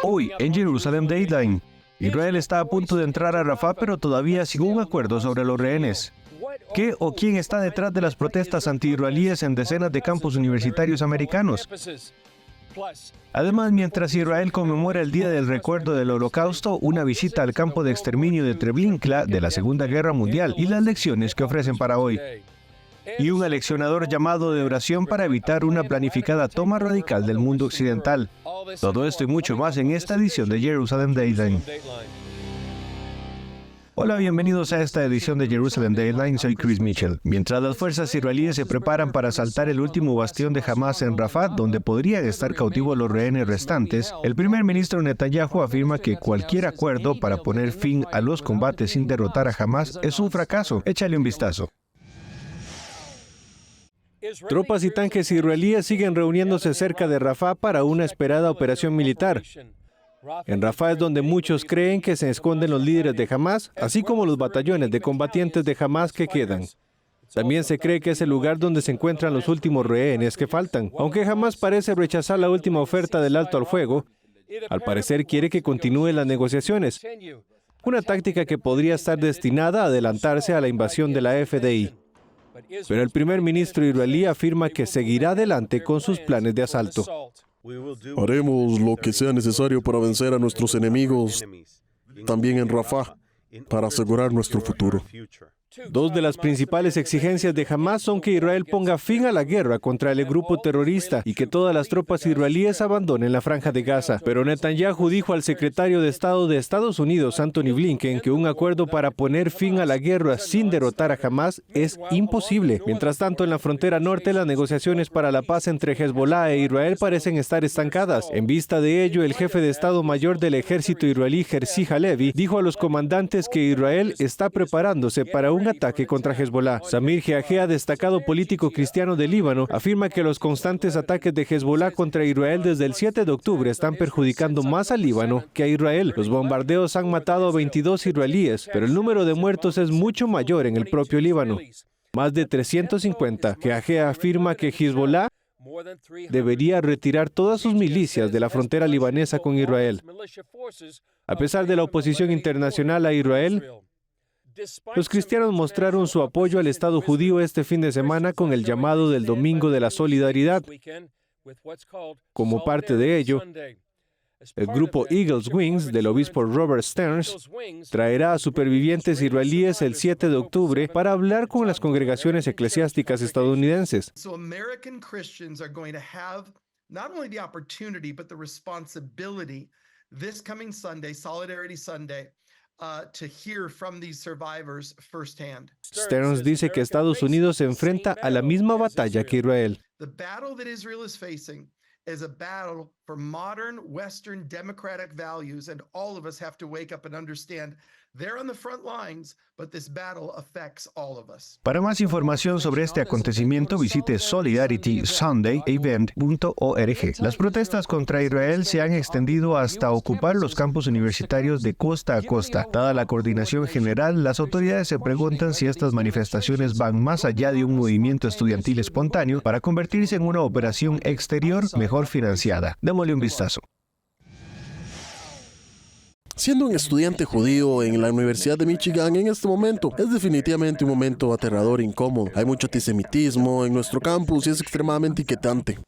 Hoy, en Jerusalem Dateline, Israel está a punto de entrar a Rafah, pero todavía sin un acuerdo sobre los rehenes. ¿Qué o quién está detrás de las protestas anti-israelíes en decenas de campus universitarios americanos? Además, mientras Israel conmemora el Día del Recuerdo del Holocausto, una visita al campo de exterminio de Treblinka de la Segunda Guerra Mundial y las lecciones que ofrecen para hoy. Y un aleccionador llamado de oración para evitar una planificada toma radical del mundo occidental. Todo esto y mucho más en esta edición de Jerusalem Dateline. Hola, bienvenidos a esta edición de Jerusalem Dateline, soy Chris Mitchell. Mientras las fuerzas israelíes se preparan para asaltar el último bastión de Hamas en Rafah, donde podrían estar cautivos los rehenes restantes, el primer ministro Netanyahu afirma que cualquier acuerdo para poner fin a los combates sin derrotar a Hamas es un fracaso. Échale un vistazo. Tropas y tanques israelíes siguen reuniéndose cerca de Rafah para una esperada operación militar. En Rafah es donde muchos creen que se esconden los líderes de Hamas, así como los batallones de combatientes de Hamas que quedan. También se cree que es el lugar donde se encuentran los últimos rehenes que faltan. Aunque Hamas parece rechazar la última oferta del alto al fuego, al parecer quiere que continúen las negociaciones. Una táctica que podría estar destinada a adelantarse a la invasión de la FDI. Pero el primer ministro israelí afirma que seguirá adelante con sus planes de asalto. Haremos lo que sea necesario para vencer a nuestros enemigos, también en Rafah, para asegurar nuestro futuro. Dos de las principales exigencias de Hamas son que Israel ponga fin a la guerra contra el grupo terrorista y que todas las tropas israelíes abandonen la franja de Gaza. Pero Netanyahu dijo al secretario de Estado de Estados Unidos, Antony Blinken, que un acuerdo para poner fin a la guerra sin derrotar a Hamas es imposible. Mientras tanto, en la frontera norte, las negociaciones para la paz entre Hezbollah e Israel parecen estar estancadas. En vista de ello, el jefe de Estado Mayor del ejército israelí, Herzi Halevi, dijo a los comandantes que Israel está preparándose para un ataque contra Hezbollah. Samir Geagea, destacado político cristiano de Líbano, afirma que los constantes ataques de Hezbollah contra Israel desde el 7 de octubre están perjudicando más al Líbano que a Israel. Los bombardeos han matado a 22 israelíes, pero el número de muertos es mucho mayor en el propio Líbano, más de 350. Geagea afirma que Hezbollah debería retirar todas sus milicias de la frontera libanesa con Israel. A pesar de la oposición internacional a Israel, los cristianos mostraron su apoyo al Estado judío este fin de semana con el llamado del Domingo de la Solidaridad. Como parte de ello, el grupo Eagle's Wings del obispo Robert Stearns traerá a supervivientes israelíes el 7 de octubre para hablar con las congregaciones eclesiásticas estadounidenses. Stearns dice que Estados Unidos se enfrenta a la misma batalla que Israel. Is a battle for modern Western democratic values, and all of us have to wake up and understand they're on the front lines, but this battle affects all of us. Para más información sobre este acontecimiento, visite solidaritysunday.event.org. Las protestas contra Israel se han extendido hasta ocupar los campus universitarios de costa a costa. Dada la coordinación general, las autoridades se preguntan si estas manifestaciones van más allá de un movimiento estudiantil espontáneo para convertirse en una operación exterior mejor financiada. Démosle un vistazo. Siendo un estudiante judío en la Universidad de Michigan en este momento, es definitivamente un momento aterrador e incómodo. Hay mucho antisemitismo en nuestro campus y es extremadamente inquietante.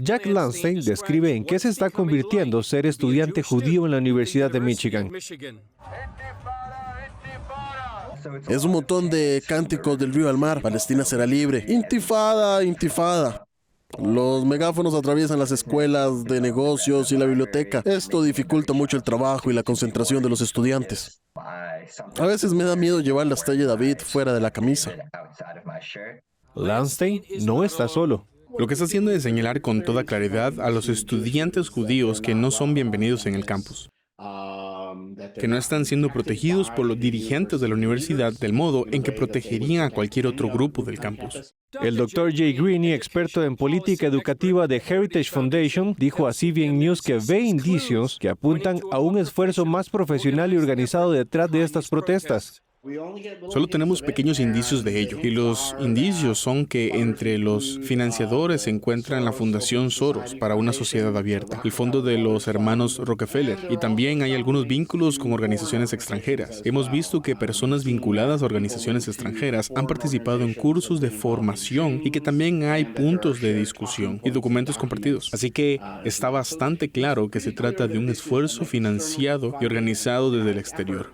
Jack Lansing describe en qué se está convirtiendo ser estudiante judío en la Universidad de Michigan. Es un montón de cánticos del río al mar. Palestina será libre. Intifada, intifada. Los megáfonos atraviesan las escuelas de negocios y la biblioteca. Esto dificulta mucho el trabajo y la concentración de los estudiantes. A veces me da miedo llevar la estrella David fuera de la camisa. Lansing no está solo. Lo que está haciendo es señalar con toda claridad a los estudiantes judíos que no son bienvenidos en el campus, que no están siendo protegidos por los dirigentes de la universidad del modo en que protegerían a cualquier otro grupo del campus. El Dr. Jay Greene, experto en política educativa de Heritage Foundation, dijo a CBN News que ve indicios que apuntan a un esfuerzo más profesional y organizado detrás de estas protestas. Solo tenemos pequeños indicios de ello, y los indicios son que entre los financiadores se encuentran la Fundación Soros para una sociedad abierta, el Fondo de los Hermanos Rockefeller, y también hay algunos vínculos con organizaciones extranjeras. Hemos visto que personas vinculadas a organizaciones extranjeras han participado en cursos de formación y que también hay puntos de discusión y documentos compartidos. Así que está bastante claro que se trata de un esfuerzo financiado y organizado desde el exterior.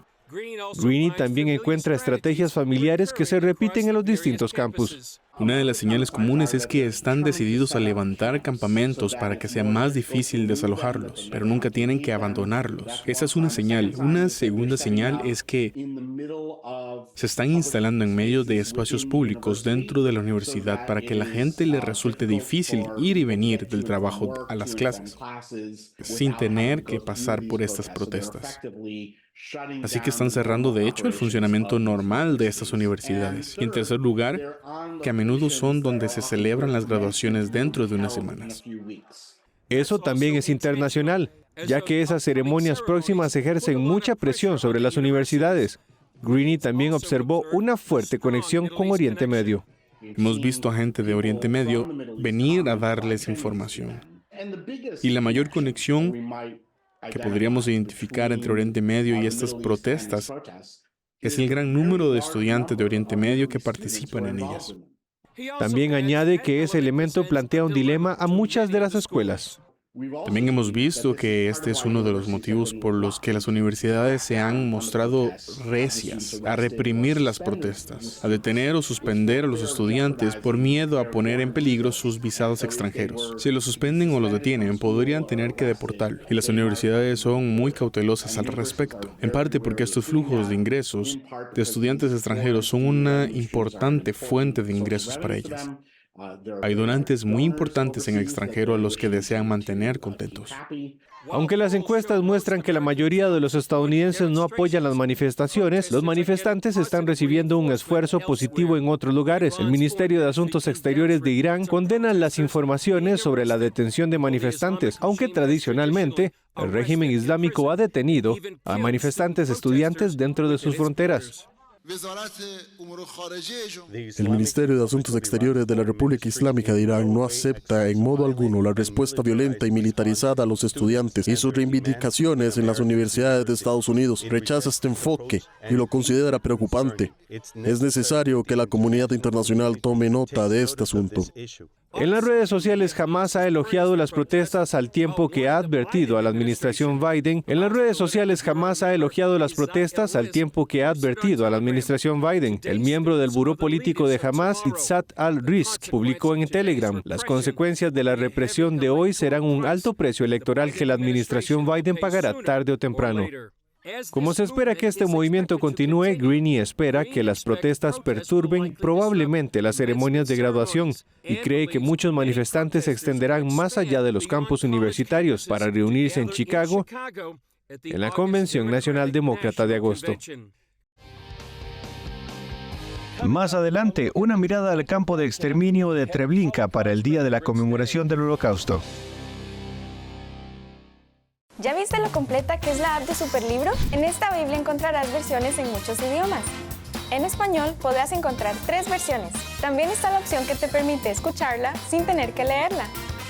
Greene también encuentra estrategias familiares que se repiten en los distintos campus. Una de las señales comunes es que están decididos a levantar campamentos para que sea más difícil desalojarlos, pero nunca tienen que abandonarlos. Esa es una señal. Una segunda señal es que se están instalando en medio de espacios públicos dentro de la universidad para que la gente le resulte difícil ir y venir del trabajo a las clases, sin tener que pasar por estas protestas. Así que están cerrando, de hecho, el funcionamiento normal de estas universidades. Y en tercer lugar, que a menudo son donde se celebran las graduaciones dentro de unas semanas. Eso también es internacional, ya que esas ceremonias próximas ejercen mucha presión sobre las universidades. Greene también observó una fuerte conexión con Oriente Medio. Hemos visto a gente de Oriente Medio venir a darles información. Y la mayor conexión que podríamos identificar entre Oriente Medio y estas protestas es el gran número de estudiantes de Oriente Medio que participan en ellas. También añade que ese elemento plantea un dilema a muchas de las escuelas. También hemos visto que este es uno de los motivos por los que las universidades se han mostrado recias a reprimir las protestas, a detener o suspender a los estudiantes por miedo a poner en peligro sus visados extranjeros. Si los suspenden o los detienen, podrían tener que deportarlos. Y las universidades son muy cautelosas al respecto, en parte porque estos flujos de ingresos de estudiantes extranjeros son una importante fuente de ingresos para ellas. Hay donantes muy importantes en el extranjero a los que desean mantener contentos. Aunque las encuestas muestran que la mayoría de los estadounidenses no apoyan las manifestaciones, los manifestantes están recibiendo un esfuerzo positivo en otros lugares. El Ministerio de Asuntos Exteriores de Irán condena las informaciones sobre la detención de manifestantes, aunque tradicionalmente el régimen islámico ha detenido a manifestantes estudiantes dentro de sus fronteras. El Ministerio de Asuntos Exteriores de la República Islámica de Irán no acepta en modo alguno la respuesta violenta y militarizada a los estudiantes y sus reivindicaciones en las universidades de Estados Unidos. Rechaza este enfoque y lo considera preocupante. Es necesario que la comunidad internacional tome nota de este asunto. En las redes sociales, Hamas ha elogiado las protestas al tiempo que ha advertido a la administración Biden. El miembro del buró político de Hamas, Izzat al-Rizq, publicó en Telegram: las consecuencias de la represión de hoy serán un alto precio electoral que la administración Biden pagará tarde o temprano. Como se espera que este movimiento continúe, Greene espera que las protestas perturben probablemente las ceremonias de graduación y cree que muchos manifestantes se extenderán más allá de los campus universitarios para reunirse en Chicago en la Convención Nacional Demócrata de agosto. Más adelante, una mirada al campo de exterminio de Treblinka para el día de la conmemoración del Holocausto. ¿Ya viste lo completa que es la app de Superlibro? En esta Biblia encontrarás versiones en muchos idiomas. En español podrás encontrar 3 versiones. También está la opción que te permite escucharla sin tener que leerla.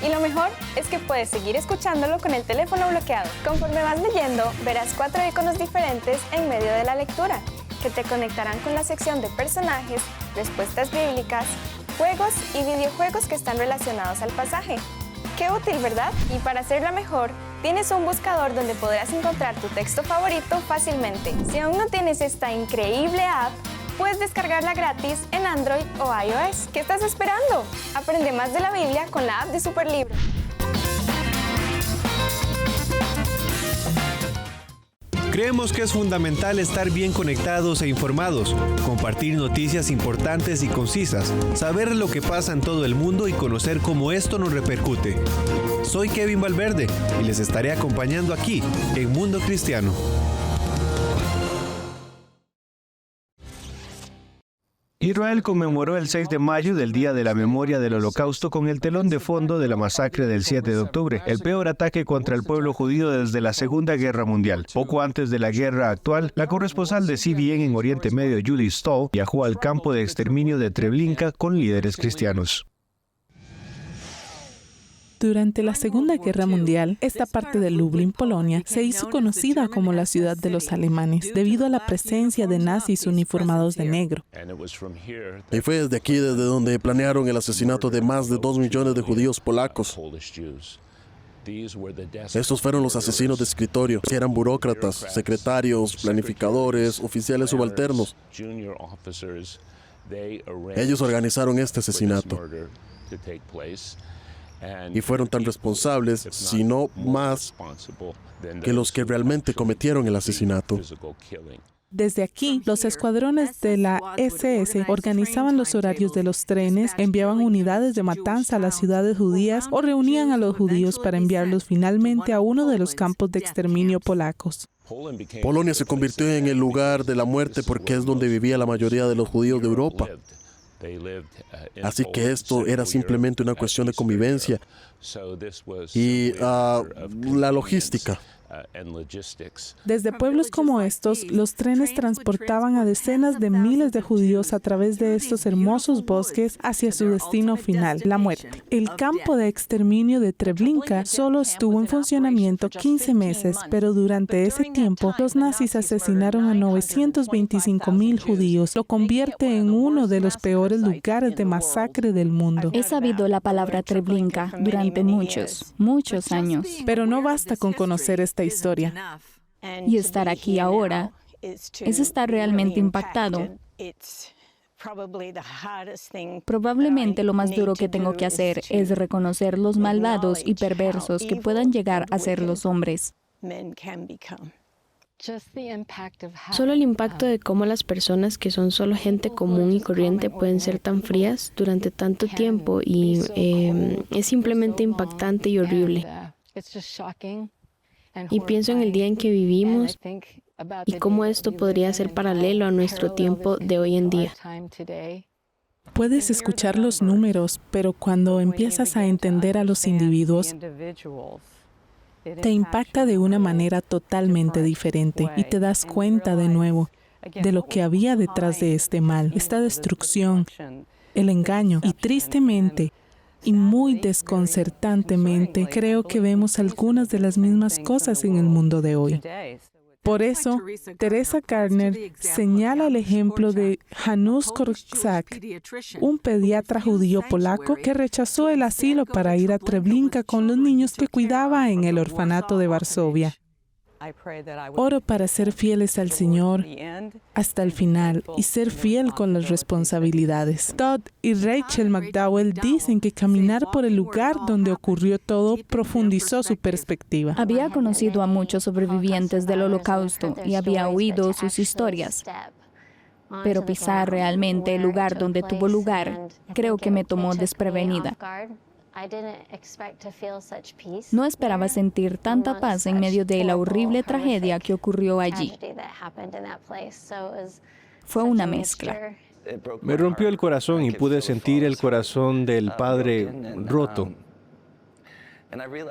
Y lo mejor es que puedes seguir escuchándolo con el teléfono bloqueado. Conforme vas leyendo, verás 4 iconos diferentes en medio de la lectura, que te conectarán con la sección de personajes, respuestas bíblicas, juegos y videojuegos que están relacionados al pasaje. ¡Qué útil!, ¿verdad? Y para hacerla mejor, tienes un buscador donde podrás encontrar tu texto favorito fácilmente. Si aún no tienes esta increíble app, puedes descargarla gratis en Android o iOS. ¿Qué estás esperando? Aprende más de la Biblia con la app de Superlibro. Creemos que es fundamental estar bien conectados e informados, compartir noticias importantes y concisas, saber lo que pasa en todo el mundo y conocer cómo esto nos repercute. Soy Kevin Valverde y les estaré acompañando aquí en Mundo Cristiano. Israel conmemoró el 6 de mayo del Día de la Memoria del Holocausto con el telón de fondo de la masacre del 7 de octubre, el peor ataque contra el pueblo judío desde la Segunda Guerra Mundial. Poco antes de la guerra actual, la corresponsal de CBN en Oriente Medio, Julie Stoll, viajó al campo de exterminio de Treblinka con líderes cristianos. Durante la Segunda Guerra Mundial, esta parte de Lublin, Polonia, se hizo conocida como la ciudad de los alemanes, debido a la presencia de nazis uniformados de negro. Y fue desde aquí desde donde planearon el asesinato de más de 2 millones de judíos polacos. Estos fueron los asesinos de escritorio, que eran burócratas, secretarios, planificadores, oficiales subalternos. Ellos organizaron este asesinato. Y fueron tan responsables, si no más, que los que realmente cometieron el asesinato. Desde aquí, los escuadrones de la SS organizaban los horarios de los trenes, enviaban unidades de matanza a las ciudades judías o reunían a los judíos para enviarlos finalmente a uno de los campos de exterminio polacos. Polonia se convirtió en el lugar de la muerte porque es donde vivía la mayoría de los judíos de Europa. Así que esto era simplemente una cuestión de convivencia y la logística. Desde pueblos como estos, los trenes transportaban a decenas de miles de judíos a través de estos hermosos bosques hacia su destino final, la muerte. El campo de exterminio de Treblinka solo estuvo en funcionamiento 15 meses, pero durante ese tiempo, los nazis asesinaron a 925,000 judíos. Lo convierte en uno de los peores lugares de masacre del mundo. He sabido la palabra Treblinka durante muchos años. Pero no basta con conocer esta historia. Y estar aquí ahora es estar realmente impactado. Probablemente lo más duro que tengo que hacer es reconocer los malvados y perversos que puedan llegar a ser los hombres. Solo el impacto de cómo las personas que son solo gente común y corriente pueden ser tan frías durante tanto tiempo y es simplemente impactante y horrible. Y pienso en el día en que vivimos y cómo esto podría ser paralelo a nuestro tiempo de hoy en día. Puedes escuchar los números, pero cuando empiezas a entender a los individuos, te impacta de una manera totalmente diferente y te das cuenta de nuevo de lo que había detrás de este mal, esta destrucción, el engaño y tristemente, y muy desconcertantemente, creo que vemos algunas de las mismas cosas en el mundo de hoy. Por eso, Teresa Gardner señala el ejemplo de Janusz Korczak, un pediatra judío polaco que rechazó el asilo para ir a Treblinka con los niños que cuidaba en el orfanato de Varsovia. Oro para ser fieles al Señor hasta el final y ser fiel con las responsabilidades. Todd y Rachel McDowell dicen que caminar por el lugar donde ocurrió todo profundizó su perspectiva. Había conocido a muchos sobrevivientes del Holocausto y había oído sus historias. Pero pisar realmente el lugar donde tuvo lugar, creo que me tomó desprevenida. No esperaba sentir tanta paz en medio de la horrible tragedia que ocurrió allí. Fue una mezcla. Me rompió el corazón y pude sentir el corazón del padre roto.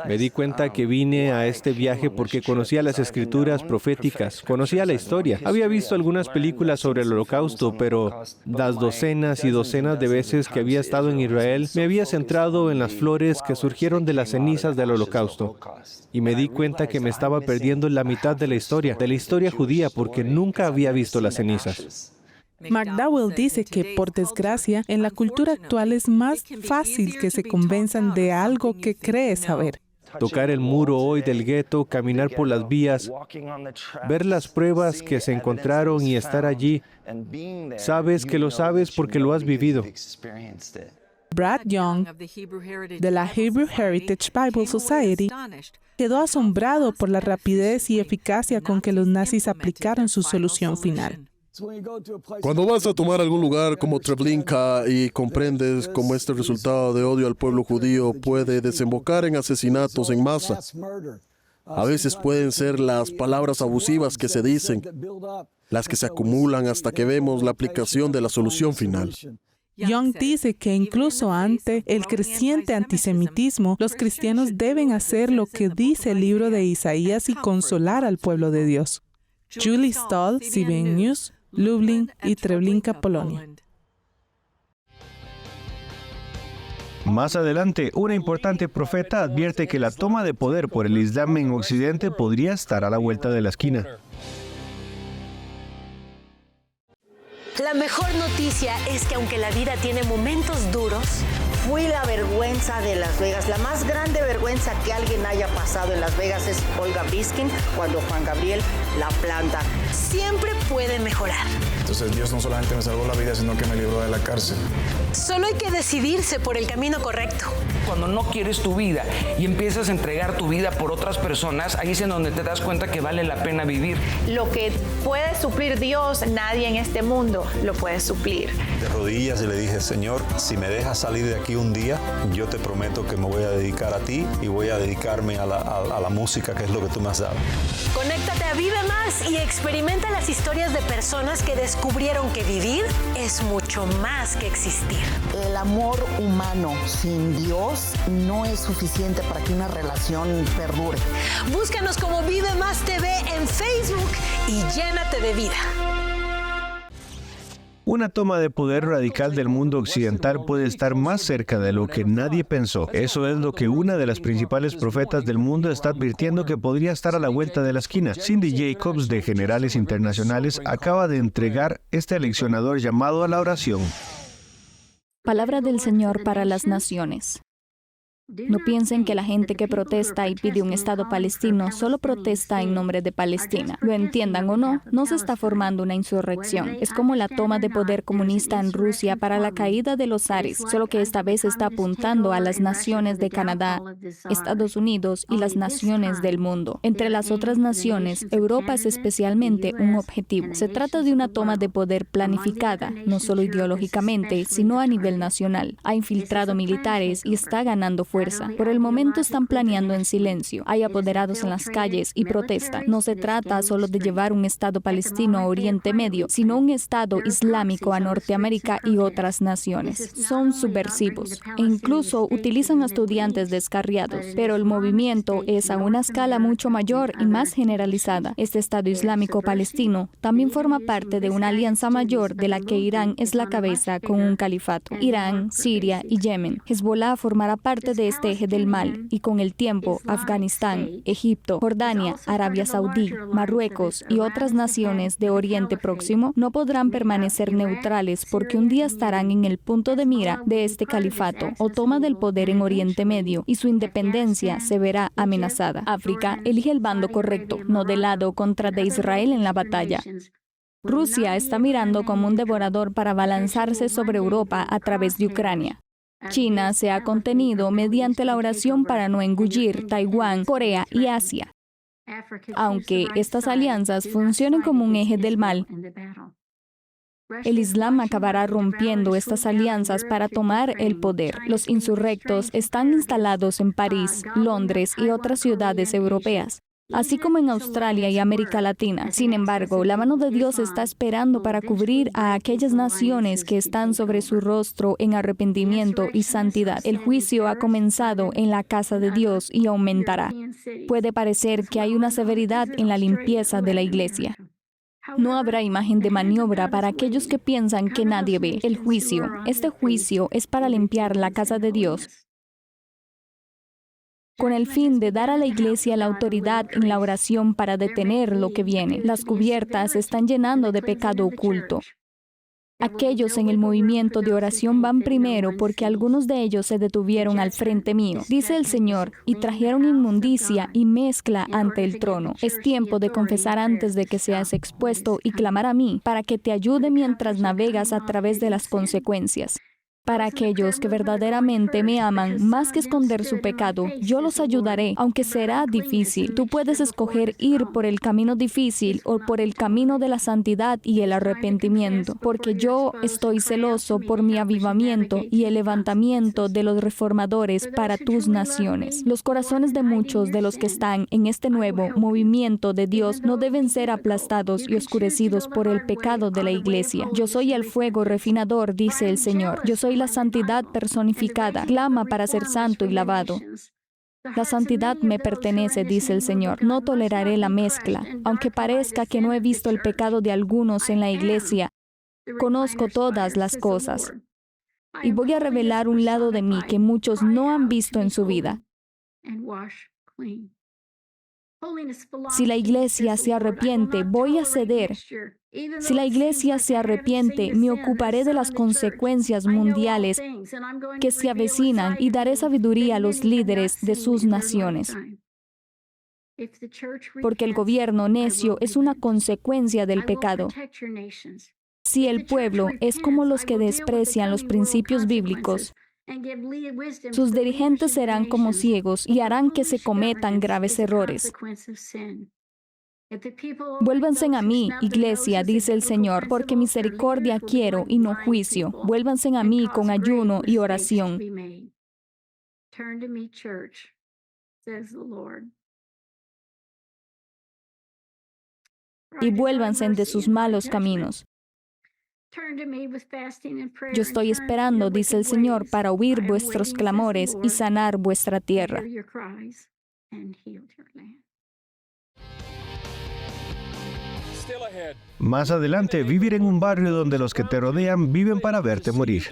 Me di cuenta que vine a este viaje porque conocía las escrituras proféticas, conocía la historia. Había visto algunas películas sobre el Holocausto, pero las docenas y docenas de veces que había estado en Israel, me había centrado en las flores que surgieron de las cenizas del Holocausto. Y me di cuenta que me estaba perdiendo la mitad de la historia judía, porque nunca había visto las cenizas. McDowell dice que, por desgracia, en la cultura actual es más fácil que se convenzan de algo que cree saber. Tocar el muro hoy del gueto, caminar por las vías, ver las pruebas que se encontraron y estar allí. Sabes que lo sabes porque lo has vivido. Brad Young, de la Hebrew Heritage Bible Society, quedó asombrado por la rapidez y eficacia con que los nazis aplicaron su solución final. Cuando vas a tomar algún lugar como Treblinka y comprendes cómo este resultado de odio al pueblo judío puede desembocar en asesinatos en masa, A veces pueden ser las palabras abusivas que se dicen, las que se acumulan hasta que vemos la aplicación de la solución final. Young dice que incluso ante el creciente antisemitismo, los cristianos deben hacer lo que dice el libro de Isaías y consolar al pueblo de Dios. Julie Stahl, CBN News, Lublin y Treblinka, Polonia. Más adelante, una importante profeta advierte que la toma de poder por el Islam en Occidente podría estar a la vuelta de la esquina. La mejor noticia es que aunque la vida tiene momentos duros, fui la vergüenza de Las Vegas. La más grande vergüenza que alguien haya pasado en Las Vegas es Olga Biskin cuando Juan Gabriel la planta. Siempre puede mejorar. Entonces Dios no solamente me salvó la vida, sino que me libró de la cárcel. Solo hay que decidirse por el camino correcto. Cuando no quieres tu vida y empiezas a entregar tu vida por otras personas, ahí es en donde te das cuenta que vale la pena vivir. Lo que puede suplir Dios, nadie en este mundo lo puede suplir. De rodillas y le dije, Señor, si me dejas salir de aquí un día, yo te prometo que me voy a dedicar a ti y voy a dedicarme a la música, que es lo que tú me has dado. Conéctate a Vive Más y experimenta las historias de personas que descubrieron que vivir es mucho más que existir. El amor humano sin Dios no es suficiente para que una relación perdure. Búscanos como Vive Más TV en Facebook y llénate de vida. Una toma de poder radical del mundo occidental puede estar más cerca de lo que nadie pensó. Eso es lo que una de las principales profetas del mundo está advirtiendo que podría estar a la vuelta de la esquina. Cindy Jacobs, de Generales Internacionales, acaba de entregar este aleccionador llamado a la oración. Palabra del Señor para las naciones. No piensen que la gente que protesta y pide un Estado palestino solo protesta en nombre de Palestina. Lo entiendan o no, no se está formando una insurrección. Es como la toma de poder comunista en Rusia para la caída de los zares, solo que esta vez está apuntando a las naciones de Canadá, Estados Unidos y las naciones del mundo. Entre las otras naciones, Europa es especialmente un objetivo. Se trata de una toma de poder planificada, no solo ideológicamente, sino a nivel nacional. Ha infiltrado militares y está ganando fuerza. Por el momento están planeando en silencio. Hay apoderados en las calles y protestan. No se trata solo de llevar un Estado palestino a Oriente Medio, sino un Estado islámico a Norteamérica y otras naciones. Son subversivos e incluso utilizan a estudiantes descarriados. Pero el movimiento es a una escala mucho mayor y más generalizada. Este Estado islámico palestino también forma parte de una alianza mayor de la que Irán es la cabeza con un califato. Irán, Siria y Yemen. Hezbollah formará parte de este eje del mal y con el tiempo Afganistán, Egipto, Jordania, Arabia Saudí, Marruecos y otras naciones de Oriente Próximo no podrán permanecer neutrales porque un día estarán en el punto de mira de este califato o toma del poder en Oriente Medio y su independencia se verá amenazada. África elige el bando correcto, no del lado contra de Israel en la batalla. Rusia está mirando como un devorador para abalanzarse sobre Europa a través de Ucrania. China se ha contenido mediante la oración para no engullir Taiwán, Corea y Asia. Aunque estas alianzas funcionen como un eje del mal, el Islam acabará rompiendo estas alianzas para tomar el poder. Los insurrectos están instalados en París, Londres y otras ciudades europeas, así como en Australia y América Latina. Sin embargo, la mano de Dios está esperando para cubrir a aquellas naciones que están sobre su rostro en arrepentimiento y santidad. El juicio ha comenzado en la casa de Dios y aumentará. Puede parecer que hay una severidad en la limpieza de la iglesia. No habrá imagen de maniobra para aquellos que piensan que nadie ve. El juicio, este juicio es para limpiar la casa de Dios, con el fin de dar a la iglesia la autoridad en la oración para detener lo que viene. Las cubiertas se están llenando de pecado oculto. Aquellos en el movimiento de oración van primero porque algunos de ellos se detuvieron al frente mío, dice el Señor, y trajeron inmundicia y mezcla ante el trono. Es tiempo de confesar antes de que seas expuesto y clamar a mí para que te ayude mientras navegas a través de las consecuencias, Para aquellos que verdaderamente me aman, más que esconder su pecado, yo los ayudaré, aunque será difícil. Tú puedes escoger ir por el camino difícil o por el camino de la santidad y el arrepentimiento, porque yo estoy celoso por mi avivamiento y el levantamiento de los reformadores para tus naciones. Los corazones de muchos de los que están en este nuevo movimiento de Dios no deben ser aplastados y oscurecidos por el pecado de la iglesia. Yo soy el fuego refinador, dice el Señor. Yo soy la santidad personificada. Clama para ser santo y lavado. La santidad me pertenece, dice el Señor. No toleraré la mezcla. Aunque parezca que no he visto el pecado de algunos en la iglesia, conozco todas las cosas. Y voy a revelar un lado de mí que muchos no han visto en su vida. Si la iglesia se arrepiente, voy a ceder. Si la iglesia se arrepiente, me ocuparé de las consecuencias mundiales que se avecinan y daré sabiduría a los líderes de sus naciones. Porque el gobierno necio es una consecuencia del pecado. Si el pueblo es como los que desprecian los principios bíblicos, sus dirigentes serán como ciegos y harán que se cometan graves errores. Vuélvanse a mí, iglesia, dice el Señor, porque misericordia quiero y no juicio. Vuélvanse a mí con ayuno y oración. Y vuélvanse de sus malos caminos. Yo estoy esperando, dice el Señor, para oír vuestros clamores y sanar vuestra tierra. Más adelante, vivir en un barrio donde los que te rodean viven para verte morir.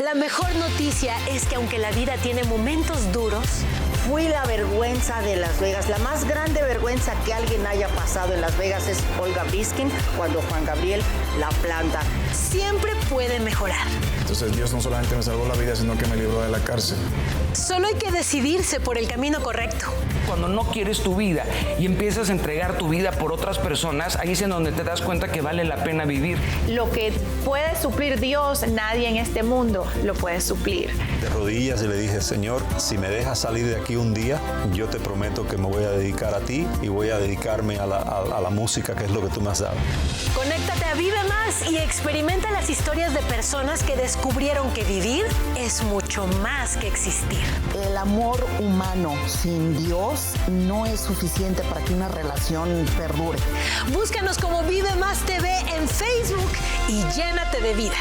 La mejor noticia es que aunque la vida tiene momentos duros, fui la vergüenza de Las Vegas. La más grande vergüenza que alguien haya pasado en Las Vegas es Olga Biskin cuando Juan Gabriel la planta. Siempre puede mejorar. Entonces Dios no solamente me salvó la vida, sino que me libró de la cárcel. Solo hay que decidirse por el camino correcto. Cuando no quieres tu vida y empiezas a entregar tu vida por otras personas, ahí es en donde te das cuenta que vale la pena vivir. Lo que puede suplir Dios, nadie en este mundo lo puede suplir. De rodillas y le dije, Señor, si me dejas salir de aquí un día, yo te prometo que me voy a dedicar a ti y voy a dedicarme a la música, que es lo que tú me has dado. Conéctate a Vive Más y experimenta las historias de personas que descubrieron que vivir es mucho más que existir. El amor humano sin Dios no es suficiente para que una relación perdure. Búscanos como Vive Más TV en Facebook y llénate de vida.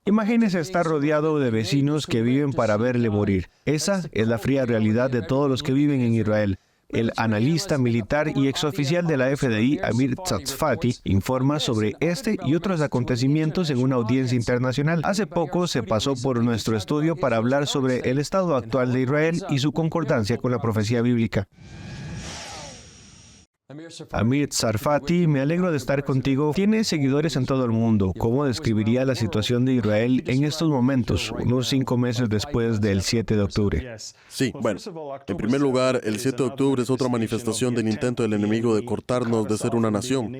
Imagínese estar rodeado de vecinos que viven para verle morir. Esa es la fría realidad de todos los que viven en Israel. El analista militar y exoficial de la FDI, Amir Tzafati, informa sobre este y otros acontecimientos en una audiencia internacional. Hace poco se pasó por nuestro estudio para hablar sobre el estado actual de Israel y su concordancia con la profecía bíblica. Amir Tzafati, me alegro de estar contigo. Tiene seguidores en todo el mundo. ¿Cómo describiría la situación de Israel en estos momentos, unos 5 meses después del 7 de octubre? Sí, bueno, en primer lugar, el 7 de octubre es otra manifestación del intento del enemigo de cortarnos de ser una nación.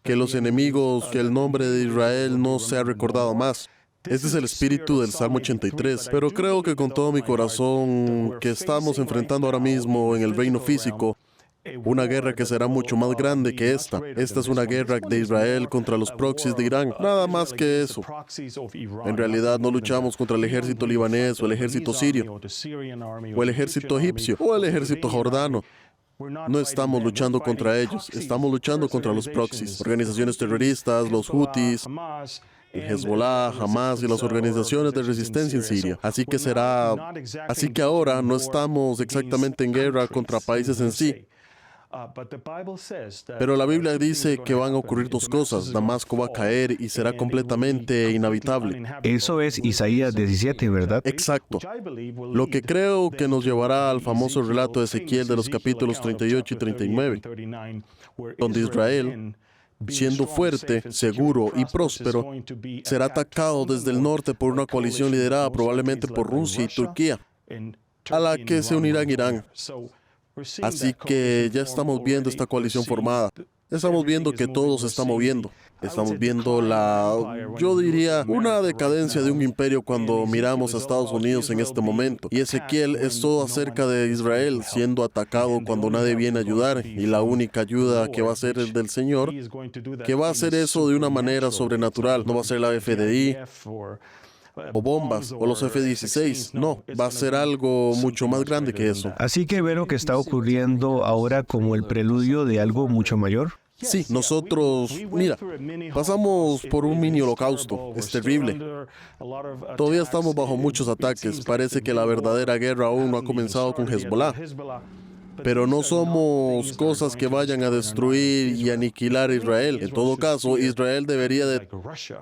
Que los enemigos, que el nombre de Israel no sea recordado más. Este es el espíritu del Salmo 83, pero creo que con todo mi corazón que estamos enfrentando ahora mismo en el reino físico, una guerra que será mucho más grande que esta. Esta es una guerra de Israel contra los proxies de Irán. Nada más que eso. En realidad no luchamos contra el ejército libanés o el ejército sirio, o el ejército egipcio, o el ejército jordano. No estamos luchando contra ellos. Estamos luchando contra los proxies, organizaciones terroristas, los Houthis, el Hezbollah, Hamas y las organizaciones de resistencia en Siria. Así que ahora no estamos exactamente en guerra contra países en sí. Pero la Biblia dice que van a ocurrir 2 cosas. Damasco va a caer y será completamente inhabitable. Eso es Isaías 17, ¿verdad? Exacto. Lo que creo que nos llevará al famoso relato de Ezequiel de los capítulos 38 y 39, donde Israel, siendo fuerte, seguro y próspero, será atacado desde el norte por una coalición liderada probablemente por Rusia y Turquía, a la que se unirá Irán. Así que ya estamos viendo esta coalición formada. Estamos viendo que todo se está moviendo. Estamos viendo yo diría, una decadencia de un imperio cuando miramos a Estados Unidos en este momento. Y Ezequiel es todo acerca de Israel siendo atacado cuando nadie viene a ayudar. Y la única ayuda que va a ser es del Señor, que va a hacer eso de una manera sobrenatural. No va a ser la FDI o bombas o los F-16. No, va a ser algo mucho más grande que eso. Así que ve lo que está ocurriendo ahora como el preludio de algo mucho mayor. Sí, nosotros, mira, pasamos por un mini holocausto. Es terrible. Todavía estamos bajo muchos ataques. Parece que la verdadera guerra aún no ha comenzado con Hezbollah. Pero no somos cosas que vayan a destruir y aniquilar a Israel. En todo caso, Israel debería de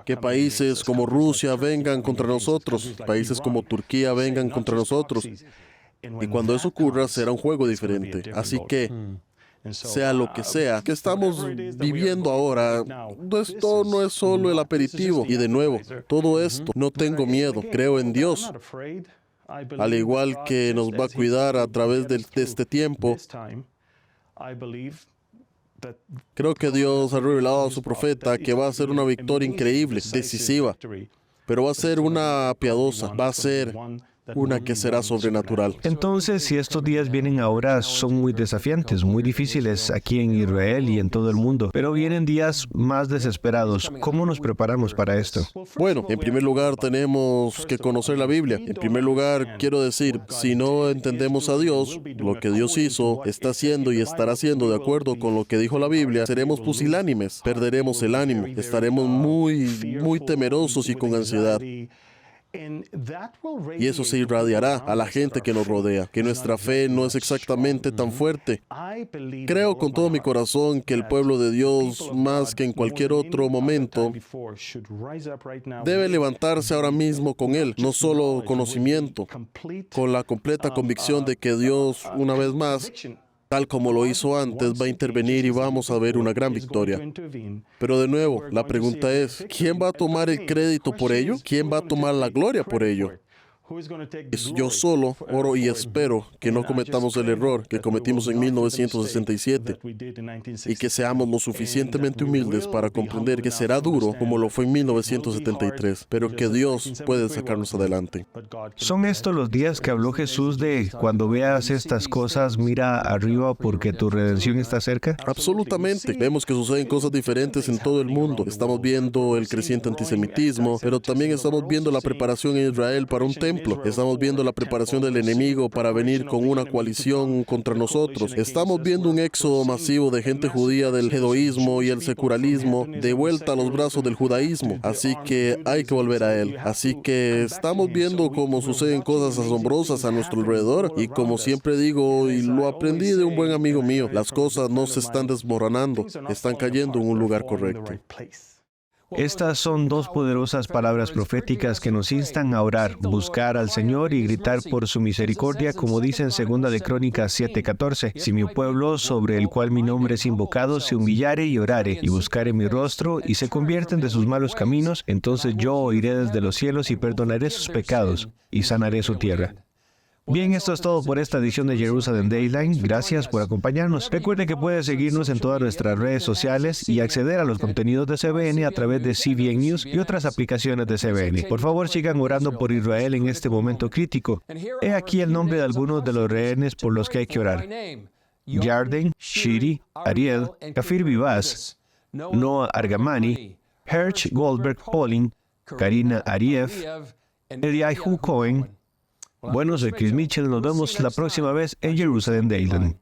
que países como Rusia vengan contra nosotros, países como Turquía vengan contra nosotros. Y cuando eso ocurra, será un juego diferente. Así que, sea lo que sea que estamos viviendo ahora, esto no es solo el aperitivo. Y de nuevo, todo esto, no tengo miedo, creo en Dios. Al igual que nos va a cuidar a través de este tiempo, creo que Dios ha revelado a su profeta que va a ser una victoria increíble, decisiva, pero va a ser una piadosa, va a ser una que será sobrenatural. Entonces, si estos días vienen ahora, son muy desafiantes, muy difíciles aquí en Israel y en todo el mundo, pero vienen días más desesperados. ¿Cómo nos preparamos para esto? Bueno, en primer lugar tenemos que conocer la Biblia. En primer lugar, quiero decir, si no entendemos a Dios, lo que Dios hizo, está haciendo y estará haciendo de acuerdo con lo que dijo la Biblia, seremos pusilánimes, perderemos el ánimo, estaremos muy temerosos y con ansiedad. Y eso se irradiará a la gente que nos rodea, que nuestra fe no es exactamente tan fuerte. Creo con todo mi corazón que el pueblo de Dios, más que en cualquier otro momento, debe levantarse ahora mismo con Él, no solo conocimiento, con la completa convicción de que Dios, una vez más, tal como lo hizo antes, va a intervenir y vamos a ver una gran victoria. Pero de nuevo, la pregunta es, ¿quién va a tomar el crédito por ello? ¿Quién va a tomar la gloria por ello? Yo solo oro y espero que no cometamos el error que cometimos en 1967 y que seamos lo suficientemente humildes para comprender que será duro como lo fue en 1973, pero que Dios puede sacarnos adelante. ¿Son estos los días que habló Jesús de cuando veas estas cosas, mira arriba porque tu redención está cerca? Absolutamente. Vemos que suceden cosas diferentes en todo el mundo. Estamos viendo el creciente antisemitismo, pero también estamos viendo la preparación en Israel para un templo. Estamos viendo la preparación del enemigo para venir con una coalición contra nosotros. Estamos viendo un éxodo masivo de gente judía del judaísmo y el secularismo de vuelta a los brazos del judaísmo. Así que hay que volver a él. Así que estamos viendo cómo suceden cosas asombrosas a nuestro alrededor. Y como siempre digo, y lo aprendí de un buen amigo mío, las cosas no se están desmoronando, están cayendo en un lugar correcto. Estas son dos poderosas palabras proféticas que nos instan a orar, buscar al Señor y gritar por su misericordia, como dice en 2 de Crónicas 7:14. Si mi pueblo, sobre el cual mi nombre es invocado, se humillare y orare, y buscare mi rostro, y se convierten de sus malos caminos, entonces yo oiré desde los cielos y perdonaré sus pecados, y sanaré su tierra. Bien, esto es todo por esta edición de Jerusalem Dayline. Gracias por acompañarnos. Recuerde que puede seguirnos en todas nuestras redes sociales y acceder a los contenidos de CBN a través de CBN News y otras aplicaciones de CBN. Por favor, sigan orando por Israel en este momento crítico. He aquí el nombre de algunos de los rehenes por los que hay que orar: Yarden, Shiri, Ariel, Kafir Vivaz, Noah Argamani, Hersh Goldberg Pauling, Karina Ariev, Eliyahu Cohen. Bueno, soy Chris Mitchell. Nos vemos la próxima vez en Jerusalem Dayline.